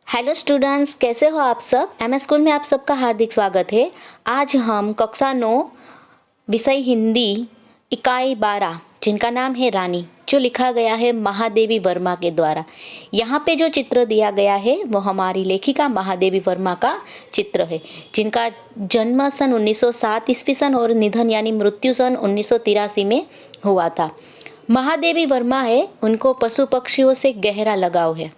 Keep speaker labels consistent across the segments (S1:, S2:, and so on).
S1: Hello students, कैसे हो आप सब। एमएस स्कूल में आप सबका हार्दिक स्वागत है। आज हम कक्षा 9 विषय हिंदी इकाई 12 जिनका नाम है रानी, जो लिखा गया है महादेवी वर्मा के द्वारा। यहाँ पे जो चित्र दिया गया है वो हमारी लेखिका महादेवी वर्मा का चित्र है, जिनका जन्म सन 1907 ईस्वी सन और निधन यानी मृत्यु सन 1983 में हुआ था। महादेवी वर्मा है, उनको पशु पक्षियों से गहरा लगाव है।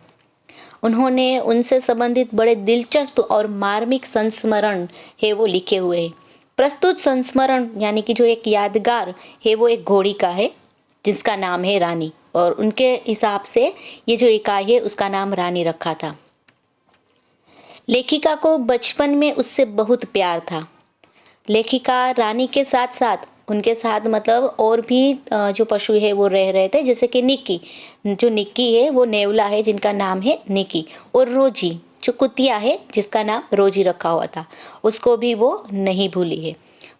S1: उन्होंने उनसे संबंधित बड़े दिलचस्प और मार्मिक संस्मरण है वो लिखे हुए हैं। प्रस्तुत संस्मरण यानी कि जो एक यादगार है वो एक घोड़ी का है जिसका नाम है रानी, और उनके हिसाब से ये जो इकाई है उसका नाम रानी रखा था। लेखिका को बचपन में उससे बहुत प्यार था। लेखिका रानी के साथ साथ उनके साथ मतलब और भी जो पशु है वो रह रहे थे, जैसे कि निक्की, जो निक्की है वो नेवला है जिनका नाम है निक्की, और रोजी जो कुतिया है जिसका नाम रोजी रखा हुआ था, उसको भी वो नहीं भूली है।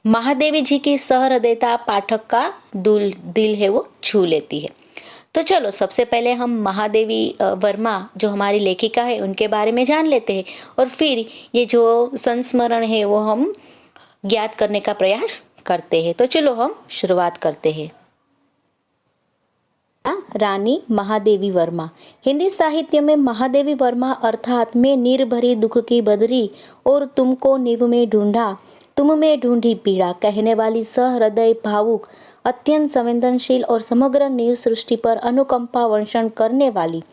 S1: महादेवी जी की सहृदयता पाठक का दिल है वो छू लेती है। तो चलो सबसे पहले हम महादेवी वर्मा जो हमारी लेखिका है उनके बारे में जान लेते हैं, और फिर ये जो संस्मरण है वो हम ज्ञात करने का प्रयास करते हैं। तो चलो हम शुरुआत करते हैं। रानी महादेवी वर्मा। हिंदी साहित्य में महादेवी वर्मा अर्थात मैं निर्भरी दुख की बदरी और तुमको निव में ढूंढा, तुम में ढूंढी पीड़ा कहने वाली सहृदय, भावुक, अत्यंत संवेदनशील और समग्र नीव सृष्टि पर अनुकंपा वर्षण करने वाली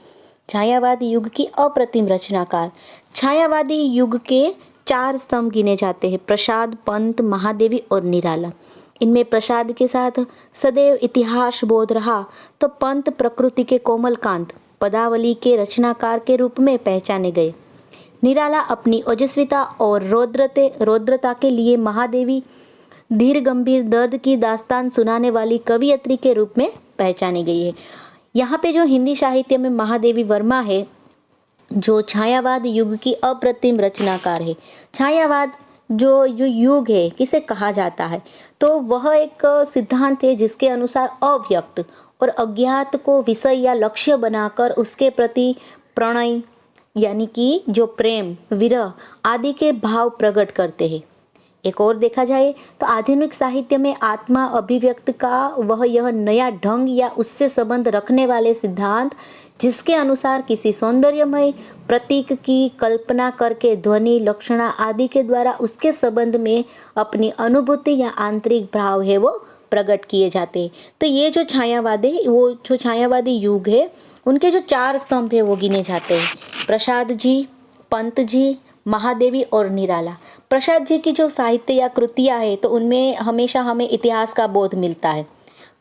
S1: छायावादी युग की अप्रतिम रचनाकार। छायावादी युग के 4 स्तंभ गिने जाते हैं: प्रसाद, पंत, महादेवी और निराला। इनमें प्रसाद के साथ सदैव इतिहास बोध रहा तो पंत प्रकृति के कोमलकांत पदावली के रचनाकार के रूप में पहचाने गए। निराला अपनी ओजस्विता और रौद्रता के लिए महादेवी धीर गंभीर दर्द की दास्तान सुनाने वाली कवियत्री के रूप में पहचानी गई है। यहाँ पे जो हिंदी साहित्य में महादेवी वर्मा है जो छायावाद युग की अप्रतिम रचनाकार है। छायावाद जो युग है किसे कहा जाता है, तो वह एक सिद्धांत है जिसके अनुसार अव्यक्त और अज्ञात को विषय या लक्ष्य बनाकर उसके प्रति प्रणय यानी कि जो प्रेम, विरह आदि के भाव प्रकट करते हैं। एक और देखा जाए तो आधुनिक साहित्य में आत्मा अभिव्यक्त का वह यह नया ढंग या उससे संबंध रखने वाले सिद्धांत जिसके अनुसार किसी सौंदर्यमय प्रतीक की कल्पना करके ध्वनि, लक्षणा आदि के द्वारा उसके संबंध में अपनी अनुभूति या आंतरिक भाव है वो प्रकट किए जाते हैं। तो ये जो छायावादी युग है उनके जो 4 स्तंभ है वो गिने जाते हैं: प्रसाद जी, पंत जी, महादेवी और निराला। प्रसाद जी की जो साहित्य या कृतियाँ है तो उनमें हमेशा हमें इतिहास का बोध मिलता है।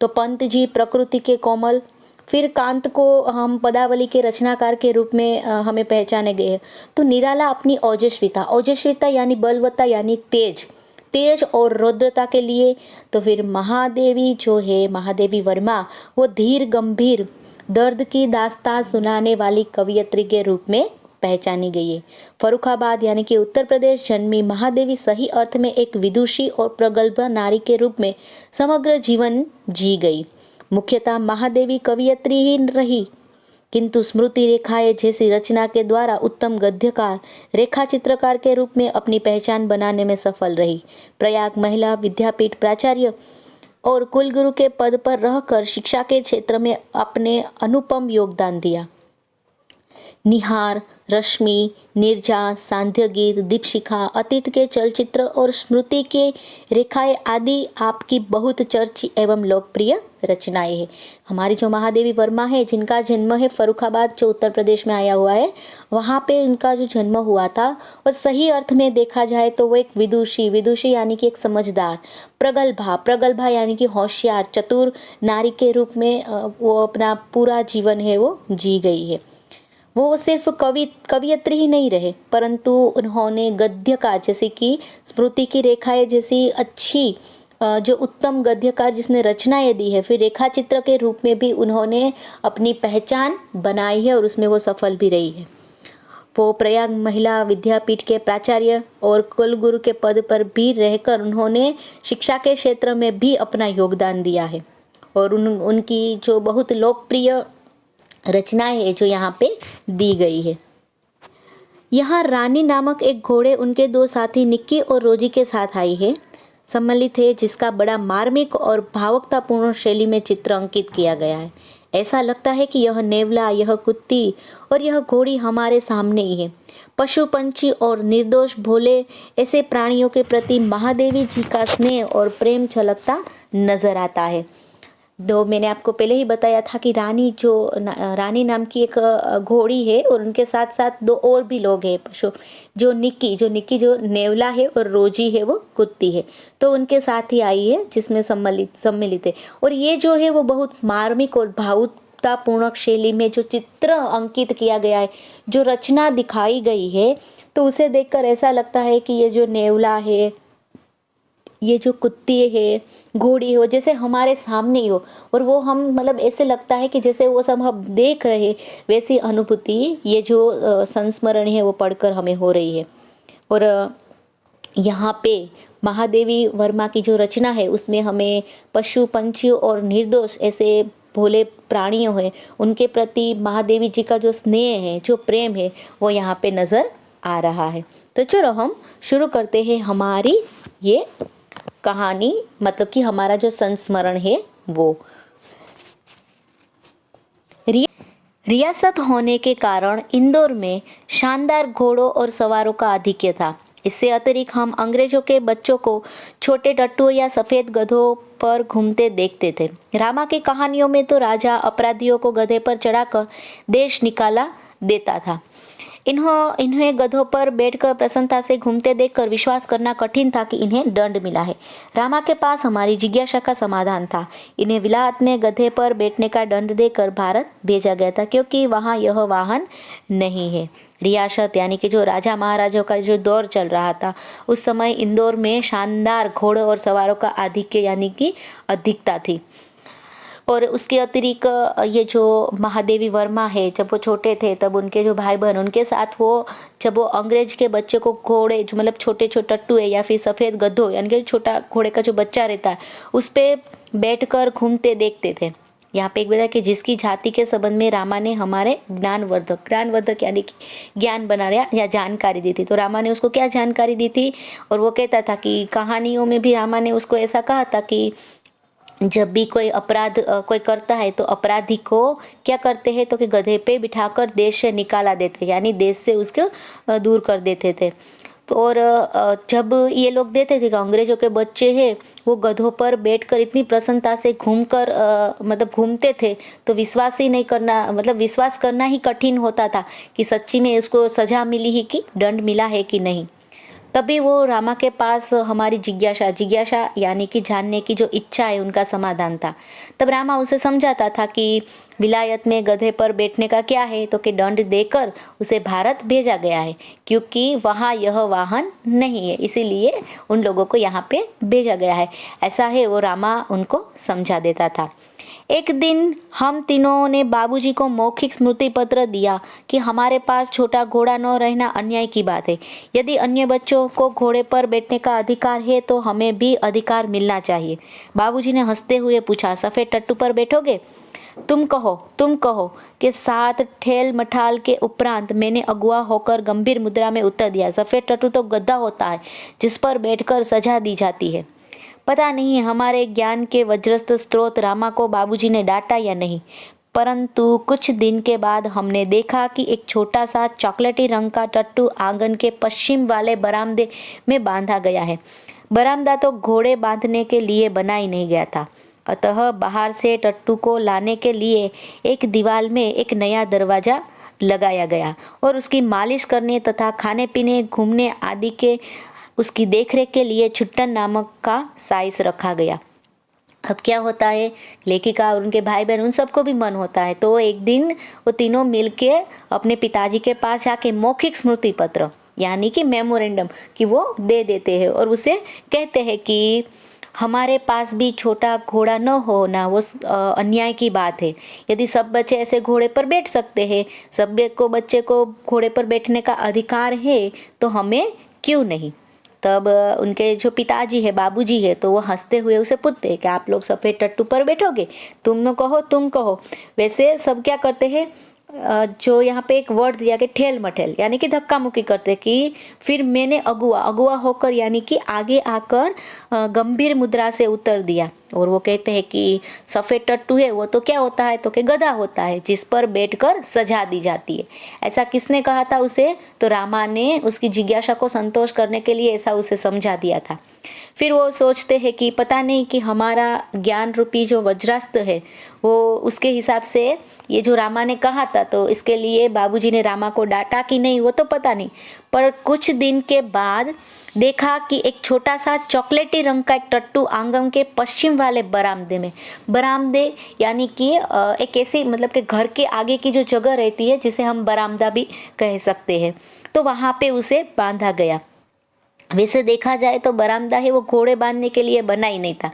S1: तो पंत जी प्रकृति के कोमल, फिर कांत को हम पदावली के रचनाकार के रूप में हमें पहचाने गए हैं। तो निराला अपनी ओजस्विता यानी बलवत्ता यानी तेज और रौद्रता के लिए। तो फिर महादेवी जो है महादेवी वर्मा वो धीर गंभीर दर्द की दास्तान सुनाने वाली कवियत्री के रूप में पहचानी गई है। फर्रुखाबाद यानी कि उत्तर प्रदेश जन्मी महादेवी सही अर्थ में एक विदुषी और प्रगल्भ नारी के रूप में समग्र जीवन जी गई। मुख्यतः महादेवी कवियत्री ही रही, किंतु स्मृति रेखाएं जैसी रचना के द्वारा उत्तम गद्यकार, रेखा चित्रकार के रूप में अपनी पहचान बनाने में सफल रही। प्रयाग महिला विद्यापीठ प्राचार्य और कुलगुरु के पद पर रहकर शिक्षा के क्षेत्र में अपने अनुपम योगदान दिया। निहार, रश्मि, निर्जा, सांध्य गीत, दीपशिखा, अतीत के चलचित्र और स्मृति के रेखाएं आदि आपकी बहुत चर्चित एवं लोकप्रिय रचनाएं हैं। हमारी जो महादेवी वर्मा है जिनका जन्म है फर्रुखाबाद जो उत्तर प्रदेश में आया हुआ है, वहाँ पे उनका जो जन्म हुआ था और सही अर्थ में देखा जाए तो वो एक विदुषी यानी कि एक समझदार, प्रगल्भा यानी कि होशियार, चतुर नारी के रूप में वो अपना पूरा जीवन है वो जी गई है। वो सिर्फ कवियत्री ही नहीं रहे परंतु उन्होंने गद्यकार जैसे कि स्मृति की रेखाएं जैसी अच्छी जो उत्तम गद्यकार जिसने रचनाएं दी है, फिर रेखा चित्र के रूप में भी उन्होंने अपनी पहचान बनाई है और उसमें वो सफल भी रही है। वो प्रयाग महिला विद्यापीठ के प्राचार्य और कुलगुरु के पद पर भी रहकर उन्होंने शिक्षा के क्षेत्र में भी अपना योगदान दिया है, और उनकी जो बहुत लोकप्रिय रचनाएं है जो यहाँ पे दी गई है। यहाँ रानी नामक एक घोड़े उनके दो साथी निक्की और रोजी के साथ आई है, सम्मिलित है, जिसका बड़ा मार्मिक और भावुकतापूर्ण शैली में चित्र अंकित किया गया है। ऐसा लगता है कि यह नेवला, यह कुत्ती और यह घोड़ी हमारे सामने ही है। पशु, पंछी और निर्दोष भोले ऐसे प्राणियों के प्रति महादेवी जी का स्नेह और प्रेम छलकता नजर आता है। दो मैंने आपको पहले ही बताया था कि रानी नाम की एक घोड़ी है और उनके साथ साथ दो और भी लोग हैं पशु, जो निक्की जो नेवला है और रोजी है वो कुत्ती है, तो उनके साथ ही आई है, जिसमें सम्मिलित है। और ये जो है वो बहुत मार्मिक और भावुकतापूर्ण शैली में जो चित्र अंकित किया गया है, जो रचना दिखाई गई है, तो उसे देखकर ऐसा लगता है कि ये जो नेवला है, ये जो कुत्ती है, घोड़ी हो, जैसे हमारे सामने ही हो, और वो हम मतलब ऐसे लगता है कि जैसे वो सब हम देख रहे, वैसी अनुभूति ये जो संस्मरण है वो पढ़कर हमें हो रही है। और यहाँ पे महादेवी वर्मा की जो रचना है उसमें हमें पशु, पंछी और निर्दोष ऐसे भोले प्राणियों हैं, उनके प्रति महादेवी जी का जो स्नेह है, जो प्रेम है, वो यहाँ पे नज़र आ रहा है। तो चलो हम शुरू करते हैं हमारी ये कहानी, मतलब कि हमारा जो संस्मरण है वो। रियासत होने के कारण इंदौर में शानदार घोड़ों और सवारों का आधिक्य था। इससे अतिरिक्त हम अंग्रेजों के बच्चों को छोटे टट्टुओं या सफ़ेद गधों पर घूमते देखते थे। रामा की कहानियों में तो राजा अपराधियों को गधे पर चढ़ाकर देश निकाला देता था। इन्हें गधों पर बैठकर प्रसन्नता से घूमते देखकर विश्वास करना कठिन था कि इन्हें दंड मिला है। रामा के पास हमारी जिज्ञासा का समाधान था। इन्हें विलायत में गधे पर बैठने का दंड देकर भारत भेजा गया था, क्योंकि वहाँ यह वाहन नहीं है। रियासत यानी कि जो राजा महाराजाओं का जो दौर चल रहा था, उस समय इंदौर में शानदार घोड़ों और सवारों का आधिक्य यानी कि अधिकता थी। और उसके अतिरिक्त ये जो महादेवी वर्मा है, जब वो छोटे थे तब उनके जो भाई बहन उनके साथ वो, जब वो अंग्रेज के बच्चे को घोड़े, जो मतलब छोटे छोटे टट्टू है या फिर सफ़ेद गधों यानी कि छोटा घोड़े का जो बच्चा रहता है, उस पर बैठकर घूमते देखते थे। यहाँ पे एक बता कि जिसकी जाति के संबंध में रामा ने हमारे ज्ञानवर्धक यानी कि ज्ञान बना रहा या जानकारी दी थी। तो रामा ने उसको क्या जानकारी दी थी, और वो कहता था कि कहानियों में भी रामा ने उसको ऐसा कहा था कि जब भी कोई अपराध कोई करता है तो अपराधी को क्या करते हैं, तो कि गधे पे बिठाकर देश से निकाला देते, यानी देश से उसको दूर कर देते थे। तो और जब ये लोग देते थे कि अंग्रेजों के बच्चे हैं वो गधों पर बैठकर इतनी प्रसन्नता से घूमकर मतलब घूमते थे, तो विश्वास ही नहीं करना, मतलब विश्वास करना ही कठिन होता था कि सच्ची में इसको सजा मिली ही कि दंड मिला है कि नहीं। तभी वो रामा के पास हमारी जिज्ञासा यानी कि जानने की जो इच्छा है उनका समाधान था। तब रामा उसे समझाता था कि विलायत में गधे पर बैठने का क्या है, तो कि दंड देकर उसे भारत भेजा गया है, क्योंकि वहाँ यह वाहन नहीं है, इसीलिए उन लोगों को यहाँ पे भेजा गया है। ऐसा है, वो रामा उनको समझा देता था। एक दिन हम तीनों ने बाबूजी को मौखिक स्मृति पत्र दिया कि हमारे पास छोटा घोड़ा न रहना अन्याय की बात है। यदि अन्य बच्चों को घोड़े पर बैठने का अधिकार है तो हमें भी अधिकार मिलना चाहिए। बाबूजी ने हंसते हुए पूछा, सफ़ेद टट्टू पर बैठोगे? तुम कहो कि 7 ठेल मठाल के उपरांत मैंने अगुआ होकर गंभीर मुद्रा में उत्तर दिया, सफ़ेद टट्टू तो गद्दा होता है जिस पर बैठकर सजा दी जाती है। पता नहीं हमारे ज्ञान के वज्रस्थ स्रोत रामा को बाबूजी ने डांटा या नहीं, परंतु कुछ दिन के बाद हमने देखा कि एक छोटा सा चॉकलेटी रंग का टट्टू आंगन के पश्चिम वाले बरामदे में बांधा गया है। बरामदा तो घोड़े बांधने के लिए बना ही नहीं गया था, अतः बाहर से टट्टू को लाने के लिए एक दीवार में एक नया दरवाज़ा लगाया गया और उसकी मालिश करने तथा खाने पीने, घूमने आदि के उसकी देखरेख के लिए छुट्टन नामक का साइज रखा गया। अब क्या होता है, लेखिका और उनके भाई बहन उन सबको भी मन होता है, तो एक दिन वो तीनों मिलके अपने पिताजी के पास जाके मौखिक स्मृति पत्र यानी कि मेमोरेंडम कि वो दे देते हैं और उसे कहते हैं कि हमारे पास भी छोटा घोड़ा न होना वो अन्याय की बात है। यदि सब बच्चे ऐसे घोड़े पर बैठ सकते हैं, सब बच्चे को घोड़े पर बैठने का अधिकार है, तो हमें क्यों नहीं। तब उनके जो पिताजी है, बाबूजी है, तो वो हंसते हुए उसे पूछते हैं कि आप लोग सफ़ेद टट्टू पर बैठोगे? तुम कहो। वैसे सब क्या करते हैं, जो यहाँ पे एक वर्ड दिया कि ठेल मठेल, यानी कि धक्का मुक्की करते, कि फिर मैंने अगुआ अगुआ होकर यानी कि आगे आकर गंभीर मुद्रा से उत्तर दिया। और वो कहते हैं कि सफ़ेद टट्टू है वो तो क्या होता है, तो कि गधा होता है जिस पर बैठकर सजा दी जाती है। ऐसा किसने कहा था उसे, तो रामा ने उसकी जिज्ञासा को संतोष करने के लिए ऐसा उसे समझा दिया था। फिर वो सोचते हैं कि पता नहीं कि हमारा ज्ञान रूपी जो वज्रास्त्र है वो उसके हिसाब से ये जो रामा ने कहा था, तो इसके लिए बाबूजी ने रामा को डांटा कि नहीं वो तो पता नहीं। पर कुछ दिन के बाद देखा कि एक छोटा सा चॉकलेटी रंग का एक टट्टू आंगन के पश्चिम वाले बरामदे में, बरामदे यानी कि एक ऐसी मतलब कि घर के आगे की जो जगह रहती है जिसे हम बरामदा भी कह सकते हैं, तो वहाँ पे उसे बांधा गया। वैसे देखा जाए तो बरामदा है वो घोड़े बांधने के लिए बना ही नहीं था,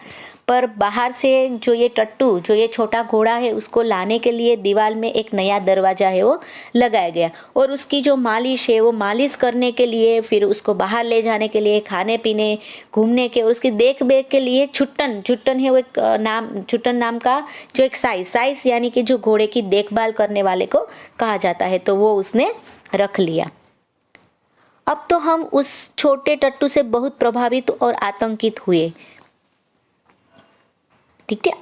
S1: पर बाहर से जो ये टट्टू, जो ये छोटा घोड़ा है उसको लाने के लिए दीवार में एक नया दरवाजा है वो लगाया गया। और उसकी जो मालिश है वो मालिश करने के लिए, फिर उसको बाहर ले जाने के लिए, खाने पीने घूमने के और उसकी देख रेख के लिए छुट्टन, छुट्टन है वो एक नाम, छुट्टन नाम का जो एक साइस यानी कि जो घोड़े की देखभाल करने वाले को कहा जाता है, तो वो उसने रख लिया। अब तो हम उस छोटे टट्टू से बहुत प्रभावित और आतंकित हुए। ठीक है,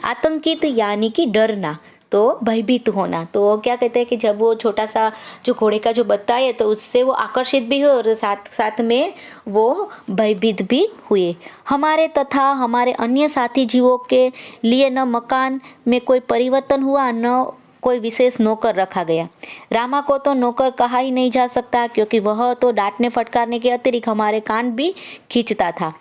S1: आतंकित यानी कि डरना, तो भयभीत होना। तो क्या कहते हैं कि जब वो छोटा सा जो घोड़े का जो बच्चा है तो उससे वो आकर्षित भी हुए और साथ साथ में वो भयभीत भी हुए। हमारे तथा हमारे अन्य साथी जीवों के लिए न मकान में कोई परिवर्तन हुआ, न कोई विशेष नौकर रखा गया। रामा को तो नौकर कहा ही नहीं जा सकता, क्योंकि वह तो डांटने फटकारने के अतिरिक्त हमारे कान भी खींचता था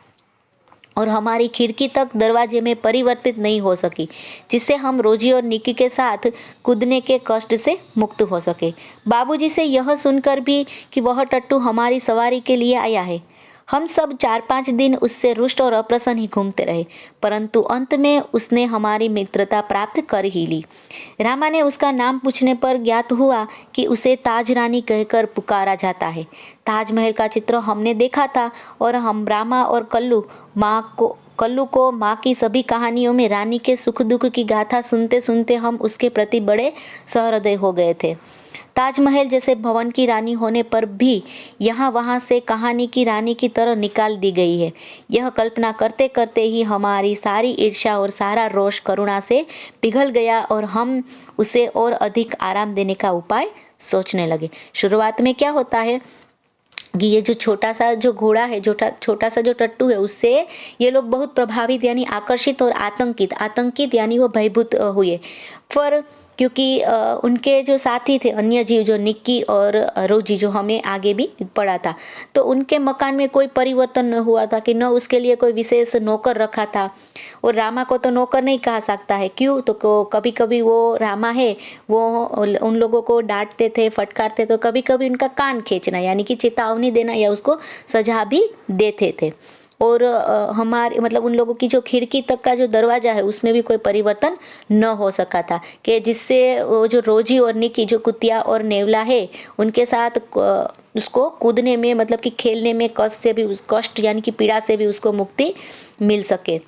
S1: और हमारी खिड़की तक दरवाजे में परिवर्तित नहीं हो सकी, जिससे हम रोजी और निक्की के साथ कूदने के कष्ट से मुक्त हो सके। बाबूजी से यह सुनकर भी कि वह टट्टू हमारी सवारी के लिए आया है, हम सब 4-5 दिन उससे रुष्ट और अप्रसन्न ही घूमते रहे, परंतु अंत में उसने हमारी मित्रता प्राप्त कर ही ली। रामा ने उसका नाम पूछने पर ज्ञात हुआ कि उसे ताज रानी कहकर पुकारा जाता है। ताजमहल का चित्र हमने देखा था और हम रामा और कल्लू को माँ की सभी कहानियों में रानी के सुख दुख की गाथा सुनते सुनते हम उसके प्रति बड़े सहृदय हो गए थे। ताजमहल जैसे भवन की रानी होने पर भी यहाँ वहाँ से कहानी की रानी की तरह निकाल दी गई है। यह कल्पना करते करते ही हमारी सारी ईर्ष्या और सारा रोष करुणा से पिघल गया और हम उसे और अधिक आराम देने का उपाय सोचने लगे। शुरुआत में क्या होता है कि ये जो छोटा सा जो घोड़ा है, छोटा सा जो टट्टू है, उससे ये लोग बहुत प्रभावित यानी आकर्षित और आतंकित यानी वो भयभीत हुए। पर क्योंकि उनके जो साथी थे अन्य जीव, जो निक्की और रोजी, जो हमें आगे भी पढ़ा था, तो उनके मकान में कोई परिवर्तन न हुआ था, कि न उसके लिए कोई विशेष नौकर रखा था। और रामा को तो नौकर नहीं कहा सकता है, क्यों, तो कभी कभी वो रामा है वो उन लोगों को डांटते थे, फटकारते, तो कभी कभी उनका कान खींचना यानी कि चेतावनी देना या उसको सजा भी देते थे। और हमारे मतलब उन लोगों की जो खिड़की तक का जो दरवाज़ा है उसमें भी कोई परिवर्तन न हो सका था, कि जिससे वो जो रोजी और निकी जो कुतिया और नेवला है उनके साथ उसको कूदने में मतलब कि खेलने में कष्ट यानी कि पीड़ा से भी उसको मुक्ति मिल सके।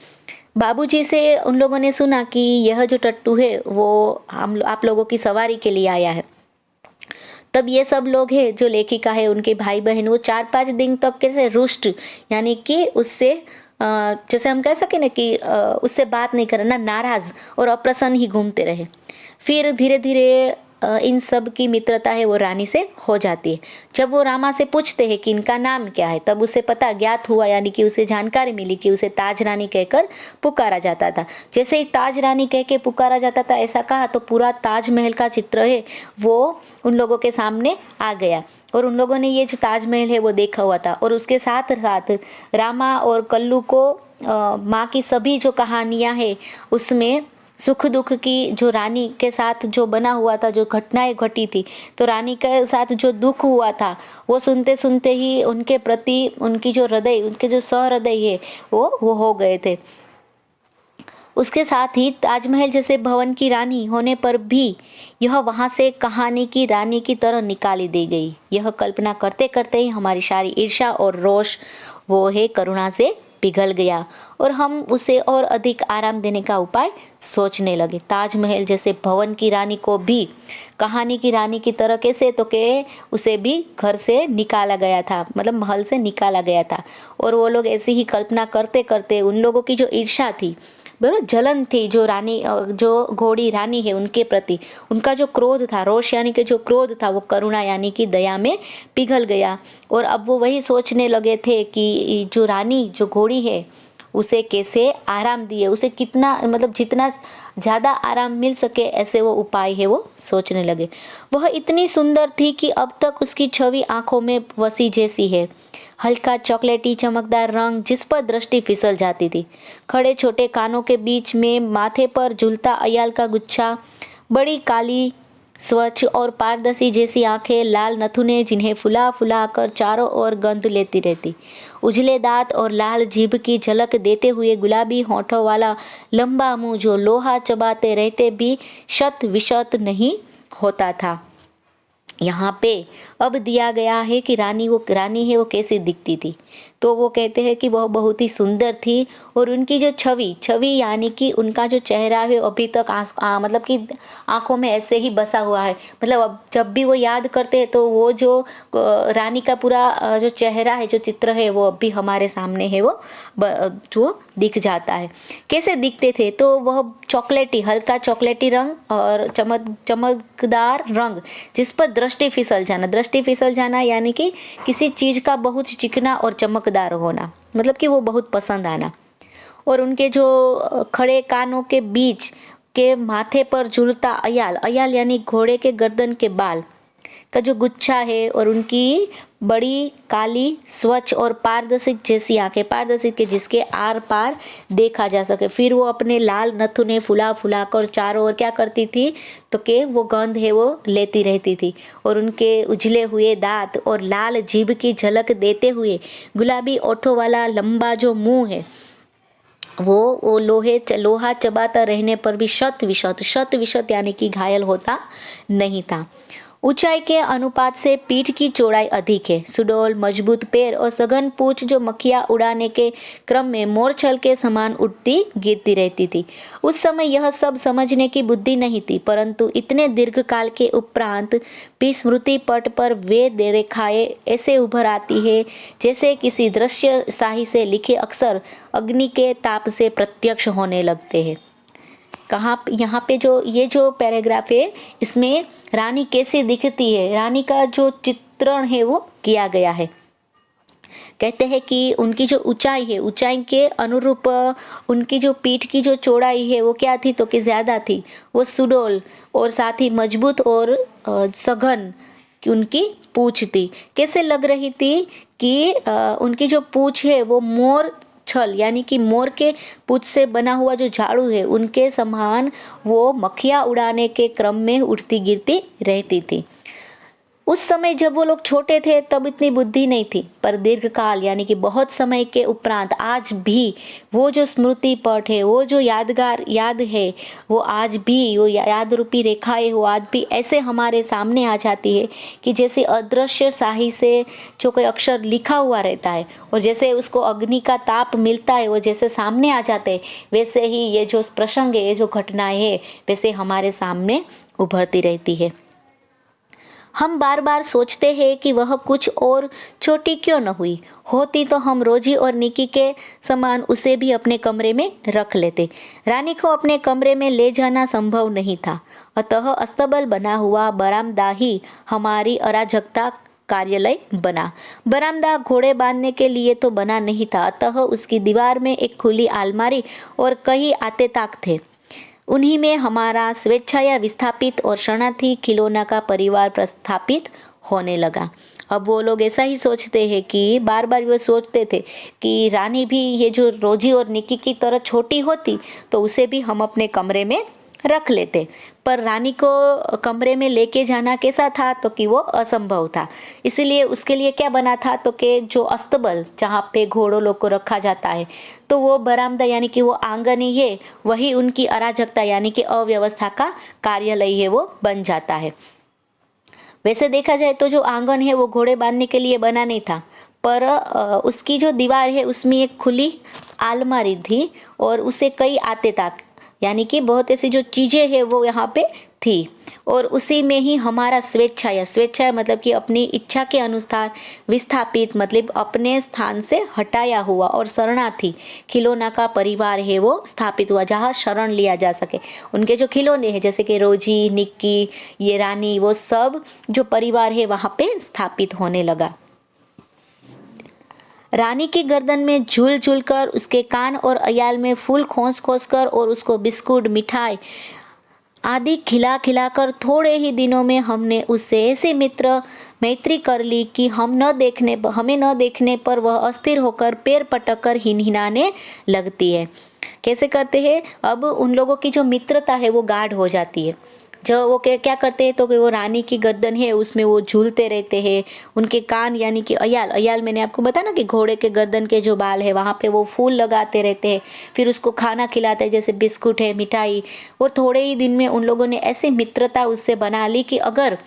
S1: बाबूजी से उन लोगों ने सुना कि यह जो टट्टू है वो आप लोगों की सवारी के लिए आया है। तब ये सब लोग हैं जो लेखिका है, उनके भाई बहन, वो 4-5 दिन तक कैसे रुष्ट यानी कि उससे जैसे हम कह सके ना कि उससे बात नहीं करना, नाराज और अप्रसन्न ही घूमते रहे। फिर धीरे धीरे इन सब की मित्रता है वो रानी से हो जाती है। जब वो रामा से पूछते हैं कि इनका नाम क्या है, तब उसे पता ज्ञात हुआ यानी कि उसे जानकारी मिली कि उसे ताज रानी कहकर पुकारा जाता था। जैसे ही ताज रानी कह के पुकारा जाता था ऐसा कहा, तो पूरा ताजमहल का चित्र है वो उन लोगों के सामने आ गया और उन लोगों ने ये जो ताजमहल है वो देखा हुआ था। और उसके साथ साथ रामा और कल्लू को माँ की सभी जो कहानियाँ हैं उसमें सुख दुख की जो रानी के साथ जो बना हुआ था, जो घटनाएं घटी थी, तो रानी के साथ जो दुख हुआ था वो सुनते सुनते ही उनके प्रति उनकी जो हृदय, उनके जो सहृदय है वो हो गए थे। उसके साथ ही ताजमहल जैसे भवन की रानी होने पर भी यह वहाँ से कहानी की रानी की तरह निकाली दी गई। यह कल्पना करते करते ही हमारी सारी ईर्ष्या और रोष वो है करुणा से पिघल गया और हम उसे और अधिक आराम देने का उपाय सोचने लगे। ताजमहल जैसे भवन की रानी को भी कहानी की रानी की तरह कैसे, तो के उसे भी घर से निकाला गया था, मतलब महल से निकाला गया था। और वो लोग ऐसी ही कल्पना करते करते उन लोगों की जो ईर्ष्या थी, बराबर, जलन थी, जो रानी, जो घोड़ी रानी है उनके प्रति, उनका जो क्रोध था, रोष यानी कि जो क्रोध था, वो करुणा यानी कि दया में पिघल गया। और अब वो वही सोचने लगे थे कि जो रानी, जो घोड़ी है, उसे कैसे आराम दिए, उसे कितना, मतलब जितना ज़्यादा आराम मिल सके, ऐसे वो उपाय है वो सोचने लगे। वह इतनी सुंदर थी कि अब तक उसकी छवि आंखों में वसी जैसी है। हल्का चॉकलेटी चमकदार रंग जिस पर दृष्टि फिसल जाती थी, खड़े छोटे कानों के बीच में माथे पर झूलता अयाल का गुच्छा, बड़ी काली स्वच्छ और पारदर्शी जैसी आंखें, लाल नथुने जिन्हें फुला फुला कर चारों ओर गंध लेती रहती, उजले दांत और लाल जीभ की झलक देते हुए गुलाबी होठों वाला लंबा मुंह जो लोहा चबाते रहते भी शत विशत नहीं होता था। यहाँ पे अब दिया गया है कि रानी है वो कैसी दिखती थी। तो वो कहते हैं कि वह बहुत ही सुंदर थी और उनकी जो छवि यानी कि उनका जो चेहरा है अभी तक मतलब कि आंखों में ऐसे ही बसा हुआ है। मतलब अब जब भी वो याद करते हैं तो वो जो रानी का पूरा जो चेहरा है, जो चित्र है, वो अभी हमारे सामने है, वो जो दिख जाता है। कैसे दिखते थे, तो वह चॉकलेटी, हल्का चॉकलेटी रंग और चमकदार रंग जिस पर दृष्टि फिसल जाना यानी कि किसी चीज का बहुत चिकना और चमकदार होना, मतलब कि वो बहुत पसंद आना। और उनके जो खड़े कानों के बीच के माथे पर झूलता अयाल यानी घोड़े के गर्दन के बाल का जो गुच्छा है, और उनकी बड़ी काली स्वच्छ और पारदर्शी जैसी आंखें, पारदर्शी के जिसके आर पार देखा जा सके। फिर वो अपने लाल नथुने फुला फुला कर चारों ओर क्या करती थी, तो के वो गंध है वो लेती रहती थी। और उनके उजले हुए दांत और लाल जीभ की झलक देते हुए गुलाबी ओठों वाला लंबा जो मुंह है, वो लोहा चबाता रहने पर भी शत विशत यानी कि घायल होता नहीं था। ऊंचाई के अनुपात से पीठ की चौड़ाई अधिक है। सुडौल मजबूत पैर और सघन पूंछ जो मक्खियां उड़ाने के क्रम में मोरछल के समान उठती गिरती रहती थी। उस समय यह सब समझने की बुद्धि नहीं थी, परंतु इतने दीर्घ काल के उपरांत भी स्मृति पट पर वे रेखाएं ऐसे उभर आती है जैसे किसी दृश्य शाही से लिखे अक्षर अग्नि के ताप से प्रत्यक्ष होने लगते हैं। यहाँ पे जो पैराग्राफ है, इसमें रानी कैसी दिखती है, रानी का जो चित्रण है वो किया गया है। कहते हैं कि उनकी जो ऊंचाई है, ऊंचाई के अनुरूप उनकी जो पीठ की जो चौड़ाई है वो क्या थी, तो कि ज्यादा थी। वो सुडौल और साथ ही मजबूत और सघन कि उनकी पूंछ थी। कैसे लग रही थी कि उनकी जो पूंछ है वो मोर छल यानी कि मोर के पूंछ से बना हुआ जो झाड़ू है उनके समान वो मक्खियां उड़ाने के क्रम में उड़ती गिरती रहती थी। उस समय जब वो लोग छोटे थे तब इतनी बुद्धि नहीं थी, पर दीर्घकाल यानी कि बहुत समय के उपरांत आज भी वो जो स्मृति पट है, वो जो याद है, वो आज भी वो याद रूपी रेखाएं वो आज भी ऐसे हमारे सामने आ जाती है कि जैसे अदृश्य शाही से जो कोई अक्षर लिखा हुआ रहता है और जैसे उसको अग्नि का ताप मिलता है, वो जैसे सामने आ जाते हैं, वैसे ही ये जो प्रसंग है, ये जो घटनाएं है, वैसे हमारे सामने उभरती रहती है। हम बार बार सोचते हैं कि वह कुछ और छोटी क्यों न हुई होती, तो हम रोजी और निकी के समान उसे भी अपने कमरे में रख लेते। रानी को अपने कमरे में ले जाना संभव नहीं था, अतः अस्तबल बना हुआ बरामदा ही हमारी अराजकता कार्यालय बना। बरामदा घोड़े बांधने के लिए तो बना नहीं था, अतः उसकी दीवार में एक खुली अलमारी और कई आते ताक थे। उन्हीं में हमारा स्वेच्छाया विस्थापित और शरणार्थी खिलौना का परिवार प्रस्थापित होने लगा। अब वो लोग ऐसा ही सोचते हैं कि बार बार वो सोचते थे कि रानी भी ये जो रोजी और निकी की तरह छोटी होती तो उसे भी हम अपने कमरे में रख लेते, पर रानी को कमरे में लेके जाना कैसा था, तो कि वो असंभव था। इसीलिए उसके लिए क्या बना था, तो कि जो अस्तबल जहाँ पे घोड़ों लोग को रखा जाता है, तो वो बरामदा यानी कि वो आंगन ही है, वही उनकी अराजकता यानी कि अव्यवस्था का कार्यालय है वो बन जाता है। वैसे देखा जाए तो जो आंगन है वो घोड़े बांधने के लिए बना नहीं था, पर उसकी जो दीवार है उसमें एक खुली अलमारी थी और उसे कई आते तक, यानी कि बहुत ऐसी जो चीज़ें हैं वो यहाँ पे थी। और उसी में ही हमारा स्वेच्छा, या स्वेच्छा मतलब कि अपनी इच्छा के अनुसार विस्थापित, मतलब अपने स्थान से हटाया हुआ और शरणार्थी खिलौना का परिवार है वो स्थापित हुआ, जहाँ शरण लिया जा सके। उनके जो खिलौने हैं जैसे कि रोजी, निक्की, ये रानी, वो सब जो परिवार है वहाँ पे स्थापित होने लगा। रानी की गर्दन में झूल झूल कर, उसके कान और अयाल में फूल खोस खोस कर और उसको बिस्कुट, मिठाई आदि खिला खिला कर थोड़े ही दिनों में हमने उससे ऐसी मैत्री कर ली कि हमें न देखने पर वह अस्थिर होकर पैर पटक कर हिनहिनाने लगती है। कैसे करते हैं? अब उन लोगों की जो मित्रता है वो गाढ़ हो जाती है। जो वो क्या करते हैं, तो कि वो रानी की गर्दन है उसमें वो झूलते रहते हैं। उनके कान यानी कि अयाल मैंने आपको बताया ना कि घोड़े के गर्दन के जो बाल है वहाँ पे वो फूल लगाते रहते हैं। फिर उसको खाना खिलाते हैं जैसे बिस्कुट है, मिठाई। और थोड़े ही दिन में उन लोगों ने ऐसी मित्रता उससे बना ली कि अगर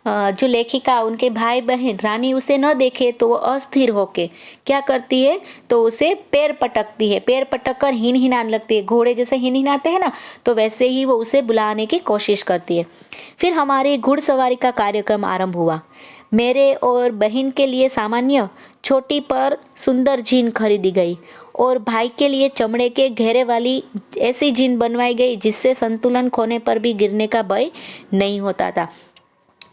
S1: जो लेखिका, उनके भाई बहन, रानी उसे न देखे तो वो अस्थिर होके क्या करती है, तो उसे पैर पटकती है। पैर पटक कर हिनहिनाने लगती है। घोड़े जैसे हिनहिनाते हैं ना, तो वैसे ही वो उसे बुलाने की कोशिश करती है। फिर हमारी घुड़सवारी का कार्यक्रम आरंभ हुआ। मेरे और बहन के लिए सामान्य छोटी पर सुंदर जीन खरीदी गई और भाई के लिए चमड़े के घेरे वाली ऐसी जीन बनवाई गई जिससे संतुलन खोने पर भी गिरने का भय नहीं होता था।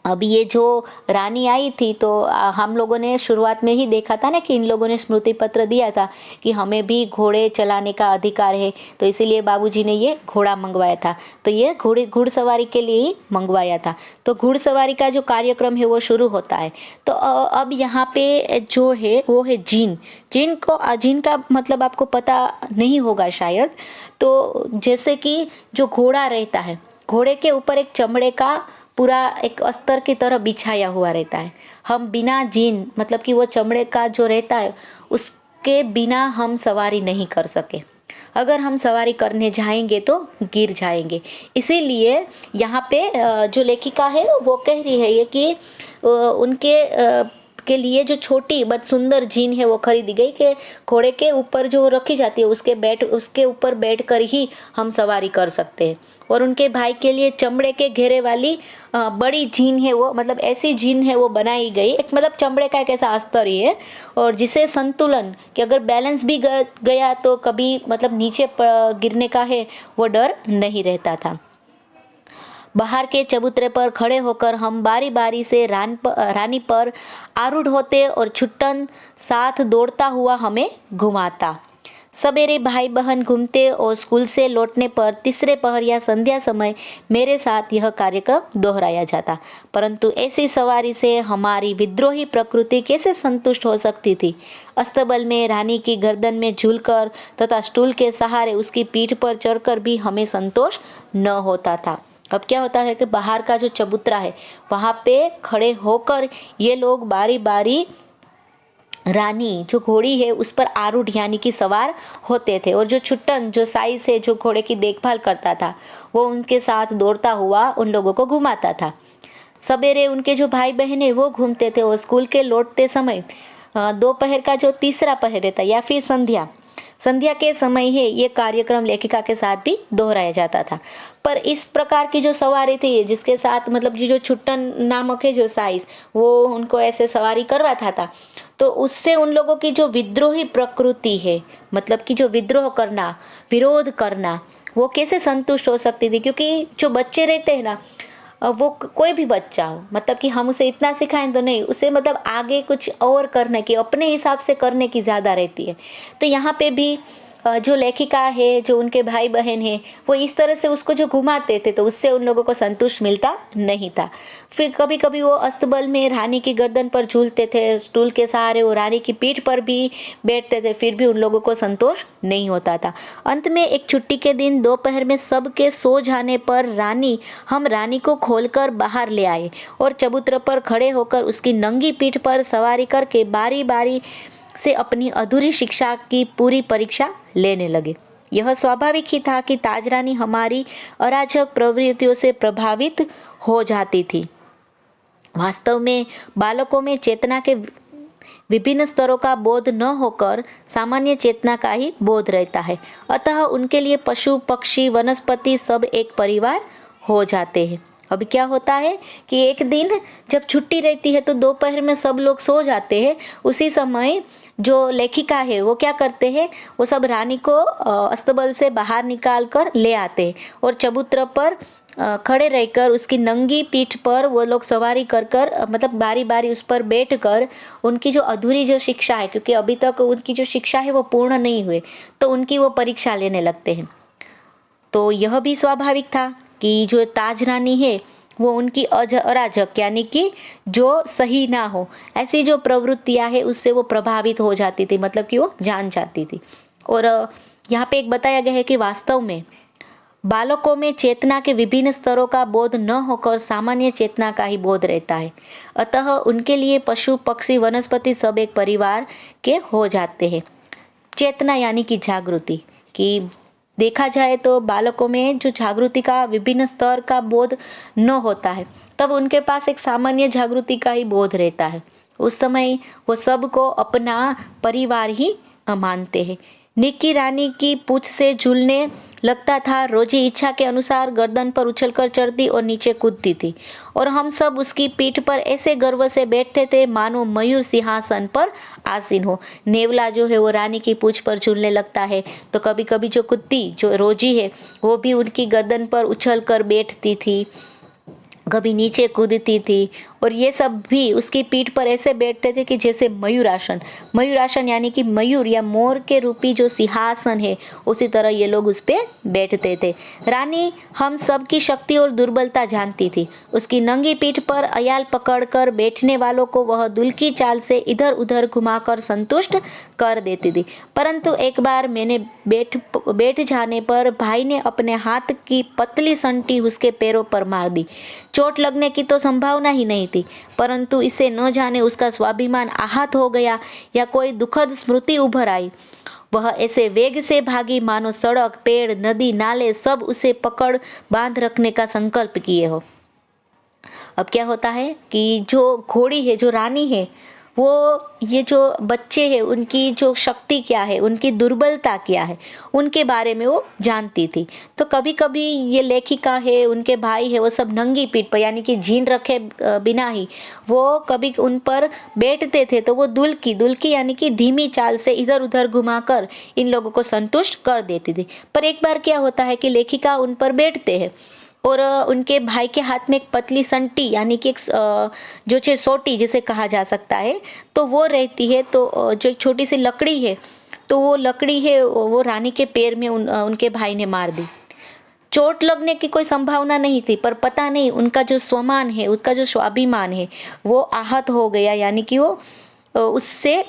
S1: अब ये जो रानी आई थी तो हम लोगों ने शुरुआत में ही देखा था ना कि इन लोगों ने स्मृति पत्र दिया था कि हमें भी घोड़े चलाने का अधिकार है, तो इसीलिए बाबूजी ने ये घोड़ा मंगवाया था। तो ये घुड़सवारी के लिए ही मंगवाया था। तो घुड़सवारी का जो कार्यक्रम है वो शुरू होता है। तो अब यहाँ पे जो है वो है जीन। जीन का मतलब आपको पता नहीं होगा शायद। तो जैसे कि जो घोड़ा रहता है, घोड़े के ऊपर एक चमड़े का पूरा एक अस्तर की तरह बिछाया हुआ रहता है। हम बिना जीन मतलब कि वो चमड़े का जो रहता है उसके बिना हम सवारी नहीं कर सके। अगर हम सवारी करने जाएंगे तो गिर जाएंगे। इसीलिए यहाँ पे जो लेखिका है वो कह रही है ये कि उनके के लिए जो छोटी बट सुंदर जीन है वो खरीदी गई कि घोड़े के ऊपर जो रखी जाती है उसके ऊपर बैठकर ही हम सवारी कर सकते हैं। और उनके भाई के लिए चमड़े के घेरे वाली बड़ी जीन है वो, मतलब ऐसी जीन है वो बनाई गई। एक मतलब चमड़े का एक ऐसा अस्तर ही है और जिसे संतुलन कि अगर बैलेंस भी गया तो कभी मतलब नीचे गिरने का है वो डर नहीं रहता था। बाहर के चबूतरे पर खड़े होकर हम बारी बारी से रानी पर आरूढ़ होते और छुट्टन साथ दौड़ता हुआ हमें घुमाता। सवेरे भाई बहन घूमते और स्कूल से लौटने पर तीसरे पहर या संध्या समय मेरे साथ यह कार्यक्रम दोहराया जाता। परंतु ऐसी सवारी से हमारी विद्रोही प्रकृति कैसे संतुष्ट हो सकती थी। अस्तबल में रानी की गर्दन में झूलकर तथा स्टूल के सहारे उसकी पीठ पर चढ़कर भी हमें संतोष न होता था। अब क्या होता है कि बाहर का जो चबूतरा है वहाँ पे खड़े होकर ये लोग बारी बारी रानी जो घोड़ी है उस पर आरूढ़ यानी कि सवार होते थे और जो छुट्टन जो साई से जो घोड़े की देखभाल करता था वो उनके साथ दौड़ता हुआ उन लोगों को घुमाता था। सवेरे उनके जो भाई बहन है वो घूमते थे और स्कूल के लौटते समय दोपहर का जो तीसरा पहर रहता या फिर संध्या के समय है ये कार्यक्रम लेखिका के साथ भी दोहराया जाता था। पर इस प्रकार की जो सवारी थी जिसके साथ मतलब जो छुट्टन नामक है जो साइज वो उनको ऐसे सवारी करवाता था, तो उससे उन लोगों की जो विद्रोही प्रकृति है मतलब कि जो विद्रोह करना, विरोध करना, वो कैसे संतुष्ट हो सकती थी। क्योंकि जो बच्चे रहते हैं ना, वो कोई भी बच्चा हो मतलब कि हम उसे इतना सिखाएं तो नहीं, उसे मतलब आगे कुछ और करने की, अपने हिसाब से करने की ज़्यादा रहती है। तो यहाँ पे भी जो लेखिका है जो उनके भाई बहन है वो इस तरह से उसको जो घुमाते थे तो उससे उन लोगों को संतुष्ट मिलता नहीं था। फिर कभी कभी वो अस्तबल में रानी की गर्दन पर झूलते थे, स्टूल के सहारे वो रानी की पीठ पर भी बैठते थे, फिर भी उन लोगों को संतोष नहीं होता था। अंत में एक छुट्टी के दिन दोपहर में सबके सो जाने पर हम रानी को खोलकर बाहर ले आए और चबूतरे पर खड़े होकर उसकी नंगी पीठ पर सवारी करके बारी बारी से अपनी अधूरी शिक्षा की पूरी परीक्षा लेने लगे। यह स्वाभाविक ही था कि ताजरानी हमारी अराजक प्रवृत्तियों से प्रभावित हो जाती थी। वास्तव में बालकों में चेतना के विभिन्न स्तरों का बोध न होकर सामान्य चेतना का ही बोध रहता है। अतः उनके लिए पशु पक्षी वनस्पति सब एक परिवार हो जाते हैं। अब क्या होता है कि एक दिन जब छुट्टी रहती है तो दोपहर में सब लोग सो जाते हैं। उसी समय जो लेखिका है वो क्या करते हैं, वो सब रानी को अस्तबल से बाहर निकाल कर ले आते हैं और चबूतरा पर खड़े रहकर उसकी नंगी पीठ पर वो लोग सवारी कर कर मतलब बारी बारी उस पर बैठ कर उनकी जो अधूरी जो शिक्षा है, क्योंकि अभी तक उनकी जो शिक्षा है वो पूर्ण नहीं हुई, तो उनकी वो परीक्षा लेने लगते हैं। तो यह भी स्वाभाविक था कि जो ताज रानी है वो उनकी अराजक यानी कि जो सही ना हो ऐसी जो प्रवृत्तियां है उससे वो प्रभावित हो जाती थी, मतलब कि वो जान जाती थी। और यहाँ पे एक बताया गया है कि वास्तव में बालकों में चेतना के विभिन्न स्तरों का बोध न होकर सामान्य चेतना का ही बोध रहता है। अतः उनके लिए पशु पक्षी वनस्पति सब एक परिवार के हो जाते हैं। चेतना यानी कि जागृति, कि देखा जाए तो बालकों में जो जागृति का विभिन्न स्तर का बोध न होता है तब उनके पास एक सामान्य जागृति का ही बोध रहता है। उस समय वो सबको अपना परिवार ही मानते हैं। निक्की रानी की पूंछ से झूलने लगता था, रोजी इच्छा के अनुसार गर्दन पर उछलकर चढ़ती और नीचे कूदती थी और हम सब उसकी पीठ पर ऐसे गर्व से बैठते थे मानो मयूर सिंहासन पर आसीन हो। नेवला जो है वो रानी की पूंछ पर झूलने लगता है, तो कभी कभी जो कुत्ती जो रोजी है वो भी उनकी गर्दन पर उछल कर बैठती थी, कभी नीचे कूदती थी और ये सब भी उसकी पीठ पर ऐसे बैठते थे कि जैसे मयूरासन। मयूरासन यानी कि मयूर या मोर के रूपी जो सिंहासन है उसी तरह ये लोग उस पर बैठते थे। रानी हम सब की शक्ति और दुर्बलता जानती थी। उसकी नंगी पीठ पर अयाल पकड़कर बैठने वालों को वह दुल्की चाल से इधर उधर घुमाकर संतुष्ट कर देती थी। परंतु एक बार मैंने बैठ जाने पर भाई ने अपने हाथ की पतली संटी उसके पैरों पर मार दी। चोट लगने की तो संभावना ही नहीं थी, परंतु इसे न जाने उसका स्वाभिमान आहत हो गया या कोई दुखद स्मृति उभर आई। वह ऐसे वेग से भागी मानो सड़क पेड़ नदी नाले सब उसे पकड़ बांध रखने का संकल्प किए हो। अब क्या होता है कि जो घोड़ी है, जो रानी है, वो ये जो बच्चे हैं उनकी जो शक्ति क्या है, उनकी दुर्बलता क्या है, उनके बारे में वो जानती थी। तो कभी कभी ये लेखिका है, उनके भाई है, वो सब नंगी पीठ पर यानी कि जीन रखे बिना ही वो कभी उन पर बैठते थे, तो वो दुल्की यानी कि धीमी चाल से इधर उधर घुमाकर इन लोगों को संतुष्ट कर देती थी। पर एक बार क्या होता है कि लेखिका उन पर बैठते हैं और उनके भाई के हाथ में एक पतली संटी यानी कि एक जो सोटी जिसे कहा जा सकता है तो वो रहती है। तो जो एक छोटी सी लकड़ी है, तो वो लकड़ी है वो रानी के पैर में उनके भाई ने मार दी। चोट लगने की कोई संभावना नहीं थी, पर पता नहीं उनका जो स्वमान है, उसका जो स्वाभिमान है वो आहत हो गया, यानी कि वो उससे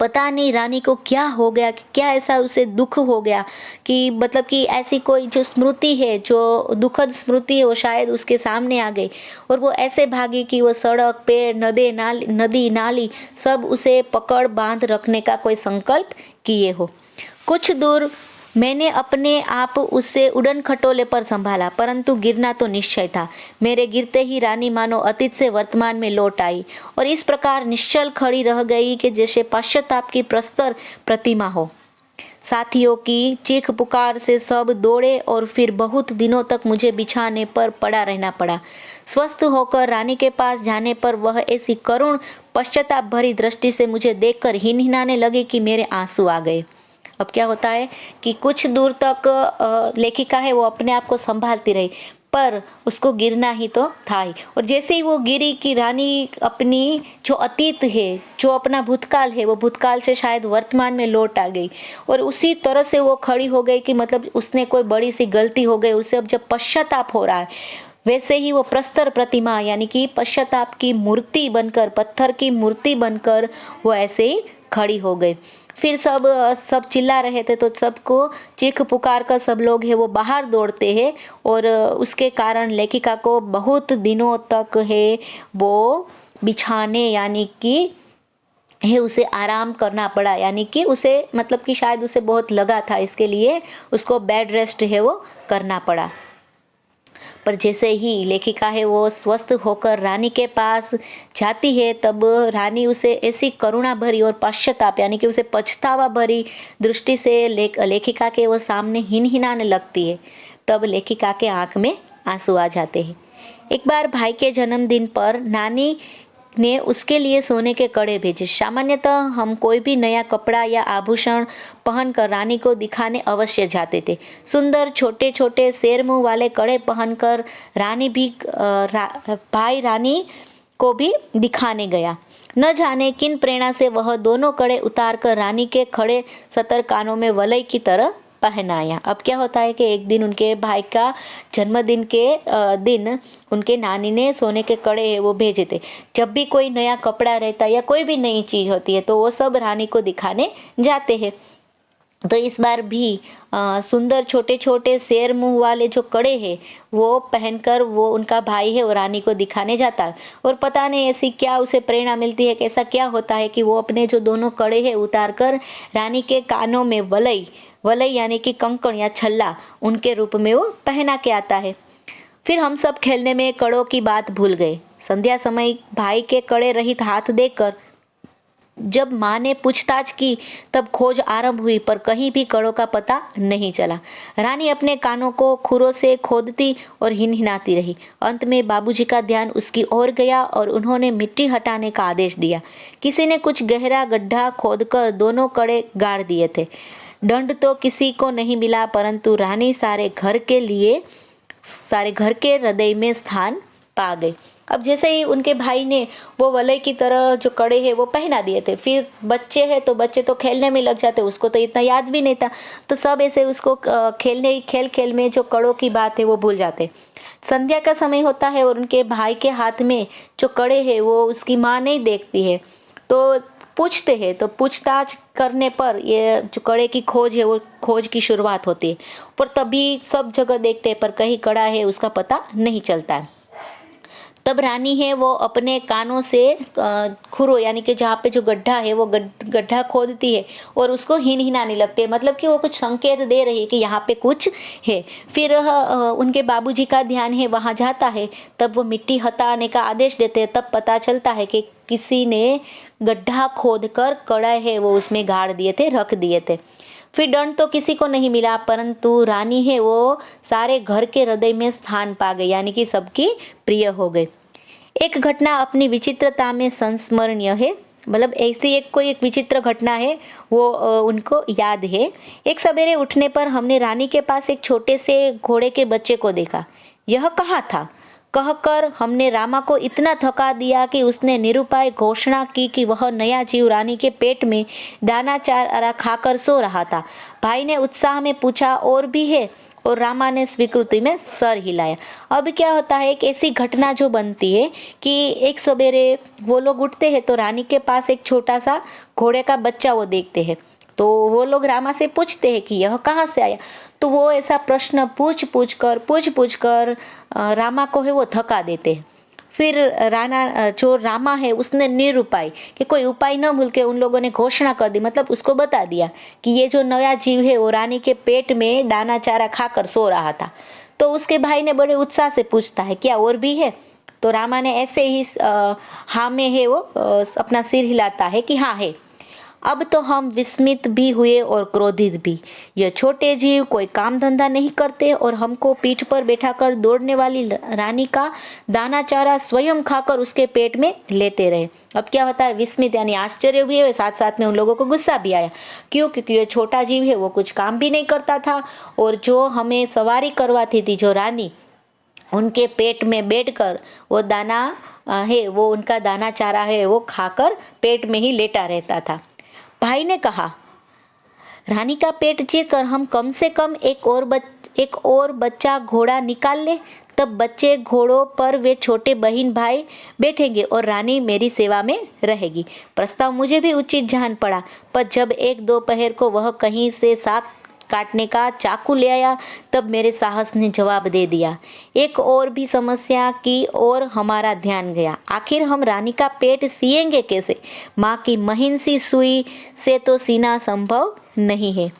S1: पता नहीं रानी को क्या हो गया, कि क्या ऐसा उसे दुख हो गया कि मतलब कि ऐसी कोई जो स्मृति है, जो दुखद स्मृति है वो शायद उसके सामने आ गई और वो ऐसे भागी कि वो सड़क पेड़ नदी नाली सब उसे पकड़ बांध रखने का कोई संकल्प किए हो। कुछ दूर मैंने अपने आप उसे उड़न खटोले पर संभाला, परंतु गिरना तो निश्चय था। मेरे गिरते ही रानी मानो अतीत से वर्तमान में लौट आई और इस प्रकार निश्चल खड़ी रह गई कि जैसे पश्चाताप की प्रस्तर प्रतिमा हो। साथियों की चीख पुकार से सब दौड़े और फिर बहुत दिनों तक मुझे बिछाने पर पड़ा रहना पड़ा। स्वस्थ होकर रानी के पास जाने पर वह ऐसी करुण पश्चाताप भरी दृष्टि से मुझे देखकर हिनहिनाने लगी कि मेरे आंसू आ गए। अब क्या होता है कि कुछ दूर तक लेखिका है वो अपने आप को संभालती रही, पर उसको गिरना ही तो था ही। और जैसे ही वो गिरी कि रानी अपनी जो अतीत है, जो अपना भूतकाल है, वो भूतकाल से शायद वर्तमान में लौट आ गई और उसी तरह से वो खड़ी हो गई कि मतलब उसने कोई बड़ी सी गलती हो गई, उसे अब जब पश्चाताप हो रहा है, वैसे ही वो प्रस्तर प्रतिमा यानी कि पश्चाताप की मूर्ति बनकर, पत्थर की मूर्ति बनकर वो ऐसे ही खड़ी हो गई। फिर सब चिल्ला रहे थे, तो सबको चीख पुकार कर सब लोग है वो बाहर दौड़ते हैं और उसके कारण लेखिका को बहुत दिनों तक है वो बिछाने यानी कि है उसे आराम करना पड़ा, यानी कि उसे मतलब कि शायद उसे बहुत लगा था, इसके लिए उसको बेड रेस्ट है वो करना पड़ा। पर जैसे ही लेखिका है वो स्वस्थ होकर रानी के पास जाती है, तब रानी उसे ऐसी करुणा भरी और पश्चाताप यानी कि उसे पछतावा भरी दृष्टि से लेखिका के वो सामने हिनहिनाने लगती है। तब लेखिका के आंख में आंसू आ जाते हैं। एक बार भाई के जन्मदिन पर नानी ने उसके लिए सोने के कड़े भेजे। सामान्यतः हम कोई भी नया कपड़ा या आभूषण पहनकर रानी को दिखाने अवश्य जाते थे। सुंदर छोटे छोटे शेर मुंह वाले कड़े पहनकर रानी भी भाई रानी को भी दिखाने गया। न जाने किन प्रेरणा से वह दोनों कड़े उतारकर रानी के खड़े सतर कानों में वलय की तरह पहनाया। अब क्या होता है कि एक दिन उनके भाई का जन्मदिन के दिन उनके नानी ने सोने के कड़े है वो भेजे थे। जब भी कोई नया कपड़ा रहता है या कोई भी नई चीज होती है तो वो सब रानी को दिखाने जाते हैं। तो इस बार भी सुंदर छोटे छोटे शेर मुंह वाले जो कड़े हैं वो पहनकर वो उनका भाई है वो रानी को दिखाने जाता है। और पता नहीं ऐसी क्या उसे प्रेरणा मिलती है, कैसा क्या होता है कि वो अपने जो दोनों कड़े हैं उतार कर रानी के कानों में वलय यानी कि कंकण या छल्ला उनके रूप में वो पहना के आता है। फिर हम सब खेलने में कड़ों की बात भूल गए। संध्या समय भाई के कड़े रहित हाथ देखकर जब माँ ने पूछताछ की तब खोज आरंभ हुई, पर कहीं भी कड़ों का पता नहीं चला। रानी अपने कानों को खुरों से खोदती और हिनहिनाती रही। अंत में बाबूजी का ध्यान उसकी ओर गया और उन्होंने मिट्टी हटाने का आदेश दिया। किसी ने कुछ गहरा गड्ढा खोदकर दोनों कड़े गाड़ दिए थे। दंड तो किसी को नहीं मिला, परंतु रानी सारे घर के हृदय में स्थान पा गई। अब जैसे ही उनके भाई ने वो वलय की तरह जो कड़े हैं वो पहना दिए थे, फिर बच्चे हैं तो बच्चे तो खेलने में लग जाते, उसको तो इतना याद भी नहीं था, तो सब ऐसे उसको खेल में जो कड़ों की बात है वो भूल जाते। संध्या का समय होता है और उनके भाई के हाथ में जो कड़े हैं वो उसकी माँ नहीं देखती है, तो पूछते हैं। तो पूछताछ करने पर ये जो कड़े की खोज है वो खोज की शुरुआत होती है, पर तभी सब जगह देखते हैं पर कहीं कड़ा है उसका पता नहीं चलता है। तब रानी है वो अपने कानों से खुरो यानी कि जहाँ पे जो गड्ढा है वो गड्ढा खोदती है और उसको हिनहिनाने लगती है, मतलब कि वो कुछ संकेत दे रही है कि यहाँ पे कुछ है। फिर उनके बाबूजी का ध्यान है वहाँ जाता है, तब वो मिट्टी हटाने का आदेश देते हैं। तब पता चलता है कि किसी ने गड्ढा खोदकर कड़ा है वो उसमें गाड़ दिए थे, रख दिए थे। फिर दंड तो किसी को नहीं मिला, परंतु रानी है वो सारे घर के हृदय में स्थान पा गई, यानी कि सबकी प्रिय हो गई। एक घटना अपनी विचित्रता में संस्मरणीय है, मतलब ऐसी एक विचित्र घटना है वो उनको याद है। एक सवेरे उठने पर हमने रानी के पास एक छोटे से घोड़े के बच्चे को देखा। यह कहाँ था कहकर हमने रामा को इतना थका दिया कि उसने निरुपाय घोषणा की कि वह नया जीव रानी के पेट में दाना चारा खाकर सो रहा था। भाई ने उत्साह में पूछा और भी है, और रामा ने स्वीकृति में सर हिलाया। अब क्या होता है एक ऐसी घटना जो बनती है कि एक सवेरे वो लोग उठते हैं तो रानी के पास एक छोटा सा घोड़े का बच्चा वो देखते हैं, तो वो लोग रामा से पूछते हैं कि यह कहाँ से आया। तो वो ऐसा प्रश्न पूछ पूछ कर रामा को है वो थका देते हैं। फिर जो रामा है उसने निरुपाय कि कोई उपाय न भूल के उन लोगों ने घोषणा कर दी, मतलब उसको बता दिया कि ये जो नया जीव है वो रानी के पेट में दाना चारा खाकर सो रहा था। तो उसके भाई ने बड़े उत्साह से पूछता है क्या और भी है। तो रामा ने ऐसे ही हाँ में है वो अपना सिर हिलाता है कि हाँ है। अब तो हम विस्मित भी हुए और क्रोधित भी। यह छोटे जीव कोई काम धंधा नहीं करते और हमको पीठ पर बैठाकर दौड़ने वाली रानी का दाना चारा स्वयं खाकर उसके पेट में लेटे रहे। अब क्या होता है विस्मित यानी आश्चर्य भी है, साथ साथ में उन लोगों को गुस्सा भी आया। क्यों? क्योंकि ये छोटा जीव है वो कुछ काम भी नहीं करता था, और जो हमें सवारी करवाती थी जो रानी, उनके पेट में बैठकर वो दाना है वो उनका दाना चारा है वो खाकर पेट में ही लेटा रहता था। भाई ने कहा रानी का पेट चीर कर हम कम से कम एक और बच्चा घोड़ा निकाल ले, तब बच्चे घोड़ों पर वे छोटे बहन भाई बैठेंगे और रानी मेरी सेवा में रहेगी। प्रस्ताव मुझे भी उचित जान पड़ा, पर जब एक दोपहर को वह कहीं से साग काटने का चाकू ले आया तब मेरे साहस ने जवाब दे दिया। एक और भी समस्या की ओर हमारा ध्यान गया। आखिर हम रानी का पेट सिएंगे कैसे? माँ की महीन सी सुई से तो सीना संभव नहीं है।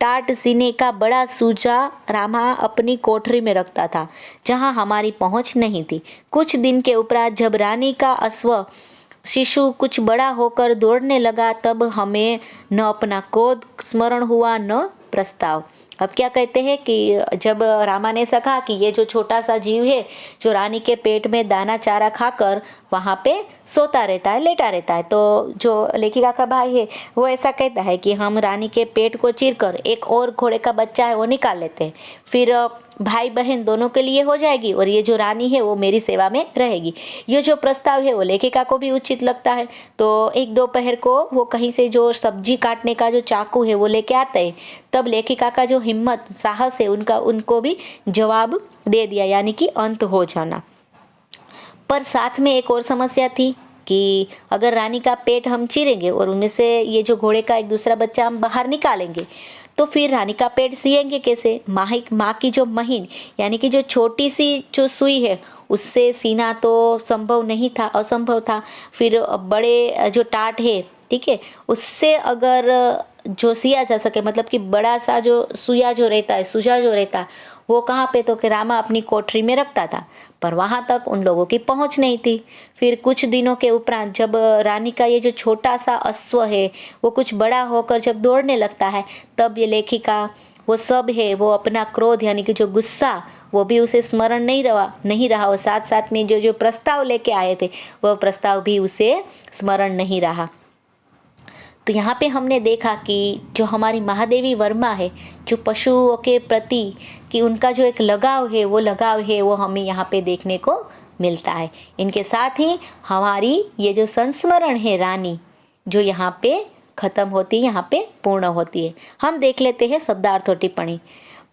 S1: टाट सीने का बड़ा सूजा रामा अपनी कोठरी में रखता था, जहाँ हमारी पहुँच नहीं थी। कुछ दिन के उपरांत जब रानी का अश्व शिशु कुछ बड़ा होकर दौड़ने लगा, तब हमें न अपना क्रोध स्मरण हुआ न प्रस्ताव। अब क्या कहते हैं कि जब रामा ने ऐसा कहा कि ये जो छोटा सा जीव है जो रानी के पेट में दाना चारा खाकर वहाँ पे सोता रहता है, लेटा रहता है, तो जो लेखिका का भाई है वो ऐसा कहता है कि हम रानी के पेट को चीरकर एक और घोड़े का बच्चा है वो निकाल लेते हैं, फिर भाई बहन दोनों के लिए हो जाएगी और ये जो रानी है वो मेरी सेवा में रहेगी। ये जो प्रस्ताव है वो लेखिका को भी उचित लगता है। तो एक दोपहर को वो कहीं से जो सब्जी काटने का जो चाकू है वो लेके आते हैं, तब लेखिका का जो हिम्मत साहस है उनको भी जवाब दे दिया, यानी कि अंत हो जाना। पर साथ में एक और समस्या थी कि अगर रानी का पेट हम चीरेंगे और उनमें से ये जो घोड़े का एक दूसरा बच्चा हम बाहर निकालेंगे, तो फिर रानी का पेट सिएंगे कैसे? माँ की जो महीन यानी कि जो छोटी सी जो सुई है उससे सीना तो संभव नहीं था, असंभव था। फिर बड़े जो टाट है, ठीक है, उससे अगर जो सिया जा सके, मतलब कि बड़ा सा जो सुया जो रहता है, सुजा जो रहता है, वो कहाँ पे? तो कि रामा अपनी कोठरी में रखता था, पर वहाँ तक उन लोगों की पहुँच नहीं थी। फिर कुछ दिनों के उपरांत जब रानी का ये जो छोटा सा अश्व है वो कुछ बड़ा होकर जब दौड़ने लगता है, तब ये लेखिका वो सब है वो अपना क्रोध यानी कि जो गुस्सा वो भी उसे स्मरण नहीं रहा और साथ साथ में जो जो प्रस्ताव लेके आए थे वह प्रस्ताव भी उसे स्मरण नहीं रहा। तो यहाँ पे हमने देखा कि जो हमारी महादेवी वर्मा है, जो पशुओं के प्रति कि उनका जो एक लगाव है वो हमें यहाँ पे देखने को मिलता है। इनके साथ ही हमारी ये जो संस्मरण है रानी, जो यहाँ पे खत्म होती है, यहाँ पे पूर्ण होती है। हम देख लेते हैं शब्दार्थ और टिप्पणी।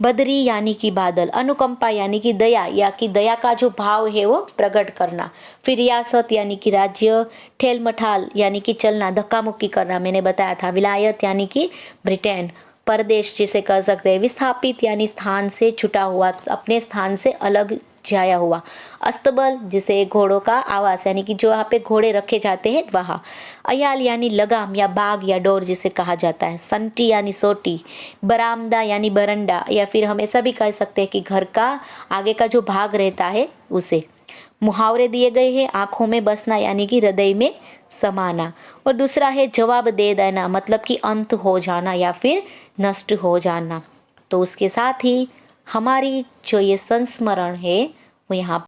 S1: बदरी यानी कि बादल, अनुकंपा यानी कि दया या कि दया का जो भाव है वो प्रकट करना। फिर रियासत यानी कि राज्य, ठेल मठाल यानी कि चलना, धक्का मुक्की करना, मैंने बताया था। विलायत यानी कि ब्रिटेन, परदेश जिसे कह सकते हैं। विस्थापित यानी स्थान से छुटा हुआ, अपने स्थान से अलग जाया हुआ। अस्तबल जिसे घोड़ों का आवास यानी कि जो यहाँ पे घोड़े रखे जाते हैं वहाँ। अयाल यानी लगाम या बाग या डोर जिसे कहा जाता है। संटी यानी सोटी। बरामदा यानी बरंडा, या फिर हम ऐसा भी कह सकते हैं कि घर का आगे का जो भाग रहता है उसे। मुहावरे दिए गए हैं। आंखों में बसना यानी कि हृदय में समाना, और दूसरा है जवाब दे देना, मतलब कि अंत हो जाना या फिर नष्ट हो जाना। तो उसके साथ ही हमारी जो ये संस्मरण है वो यहाँ